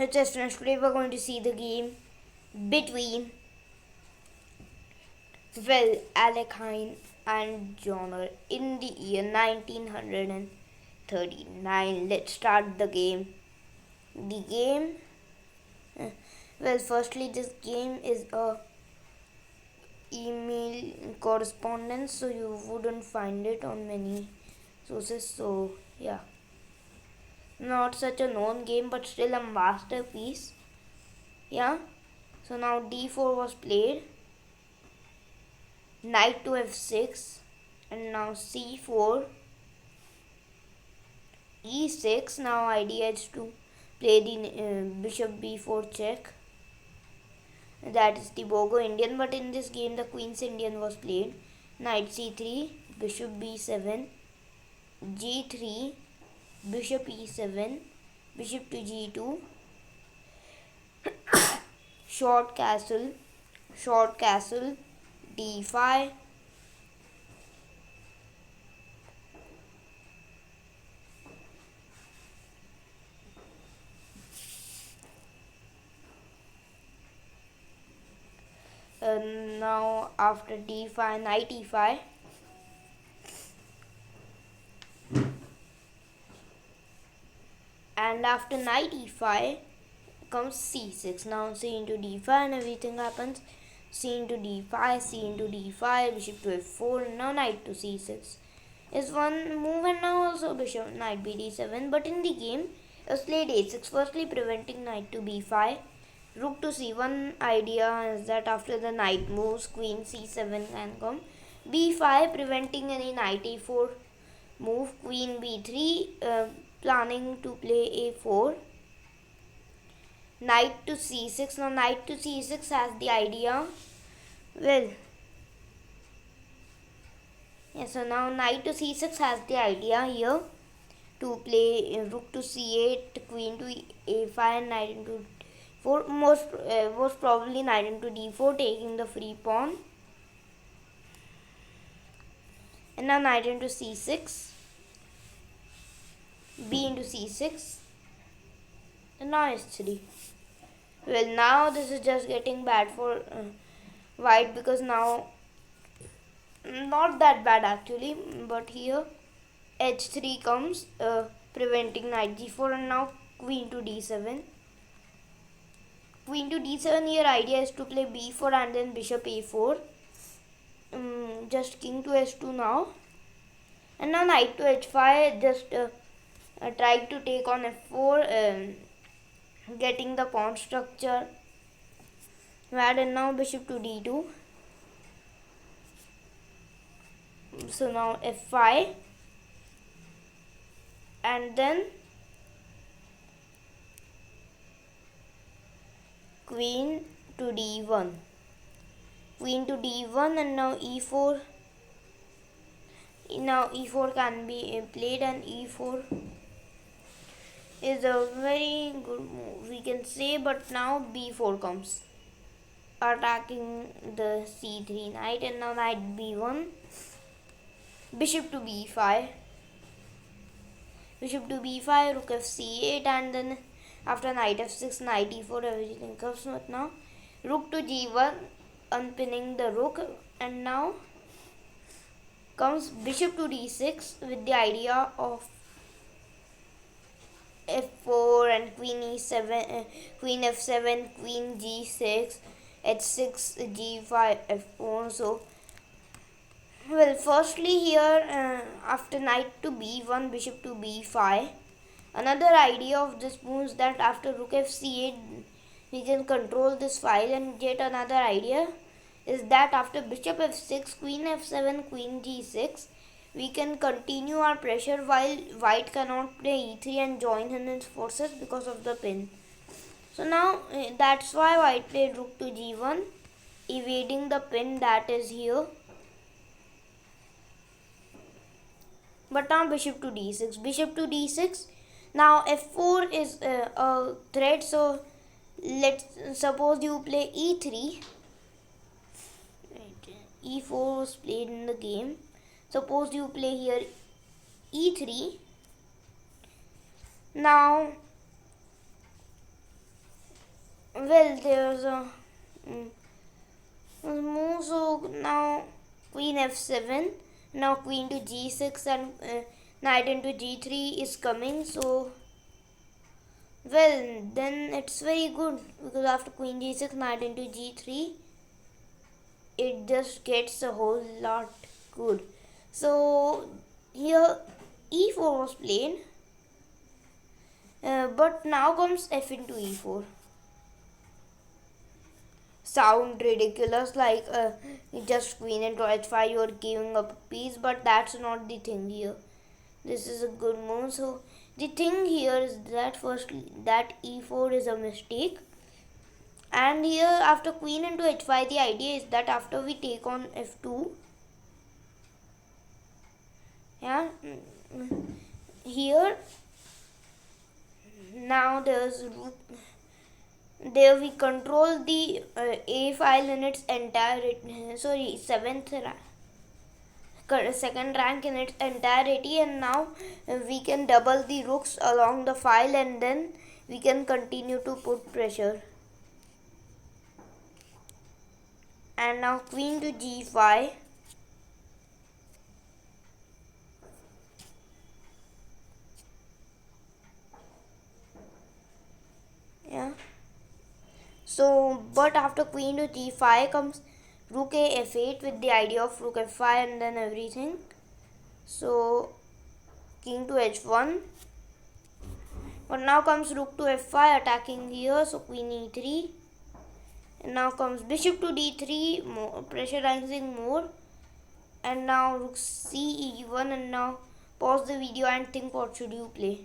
Chess friends, today we're going to see the game between Alekhine and Joner in the year 1939. Let's start the game. The game, firstly, this game is a email correspondence, so you wouldn't find it on many sources. So yeah, not such a known game, but still a masterpiece. Yeah. So now d4 was played, knight to f6, and now c4, e6. Now idea is to play the bishop b4 check. That is the Bogo Indian, but in this game the Queen's Indian was played. Knight c3, bishop b7, g3, bishop e7, bishop to g2, short castle, d5. Now after d5, knight e5, and after knight e5 comes c6. Now c into d5 and everything happens. C into d5, c into d5, bishop to f4. Now knight to c6 is one move, and now also bishop knight b d7. But in the game it was played a6, firstly preventing knight to b5. Rook to c1 idea is that after the knight moves, queen c7 can come. b5 preventing any knight e4 move. Queen b3 planning to play a4. Knight to c6. Now knight to c6 has the idea. So now knight to c6 has the idea here to play rook to c8, queen to a5, and knight into 4. Most probably knight into d4, taking the free pawn. And now knight into c6, b into c6, and now h3. Now this is just getting bad for white, because now not that bad actually, but here h3 comes, preventing knight g4, and now queen to d7. Queen to d7, here idea is to play b4 and then bishop a4. Just king to s2 now, and now knight to h5, just trying to take on f4, getting the pawn structure bad, and now bishop to d2. So now f5, and then queen to d1, and now e4. Now e4 can be played, and e4 is a very good move, we can say. But now b4 comes, attacking the c3 knight, and now knight b1, bishop to b5, rook f8, and then after knight f6, knight e4, everything comes. But now rook to g1, unpinning the rook, and now comes bishop to d6 with the idea of f4 and queen e7, queen f7, queen g6, h6, g5, f4. So firstly here, after knight to b1, bishop to b5, another idea of this move is that after rook f8 we can control this file, and yet another idea is that after bishop f6, queen f7, queen g6, we can continue our pressure while white cannot play e3 and join in its forces because of the pin. So now that's why white played rook to g1, evading the pin that is here. But now bishop to d6, now f4 is a threat. So let's suppose you play e3. E4 was played in the game. Suppose you play here e3. Now well, there's a move. So now queen f7. Now queen to g6 and knight into g3 is coming. So well, then it's very good because after queen g6, knight into g3, it just gets a whole lot good. So here e4 was played, but now comes f into e4. Sound ridiculous, like just queen into h5, you're giving up a piece, but that's not the thing here. This is a good move. So the thing here is that firstly that e4 is a mistake, and here after queen into h5, the idea is that after we take on f2, yeah, here now there's rook. There we control the a file in its entirety. Sorry, second rank in its entirety, and now we can double the rooks along the file, and then we can continue to put pressure. And now queen to g5. Yeah. So, but after queen to g5 comes rook a f8 with the idea of rook f5 and then everything. So, king to h1. But now comes rook to f5 attacking here. So, queen e3. And now comes bishop to d3, more, pressurizing more. And now rook c e1. And now pause the video and think what should you play.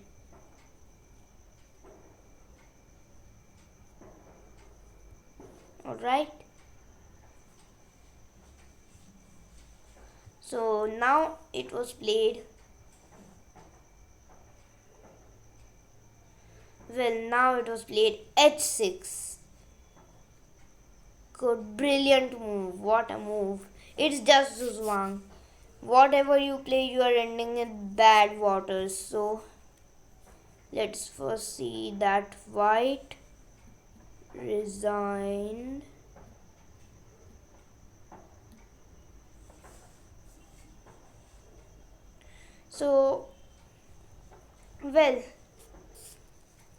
Alright. So now it was played. Well, now it was played h6. Good, brilliant move. What a move. It's just Zuzwang. Whatever you play, you are ending in bad waters. So let's first see that white resigned. So, well,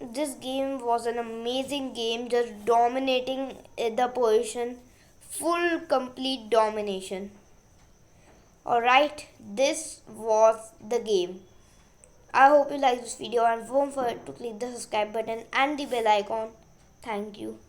this game was an amazing game, just dominating the position, full complete domination. Alright, this was the game. I hope you liked this video and don't forget to click the subscribe button and the bell icon. Thank you.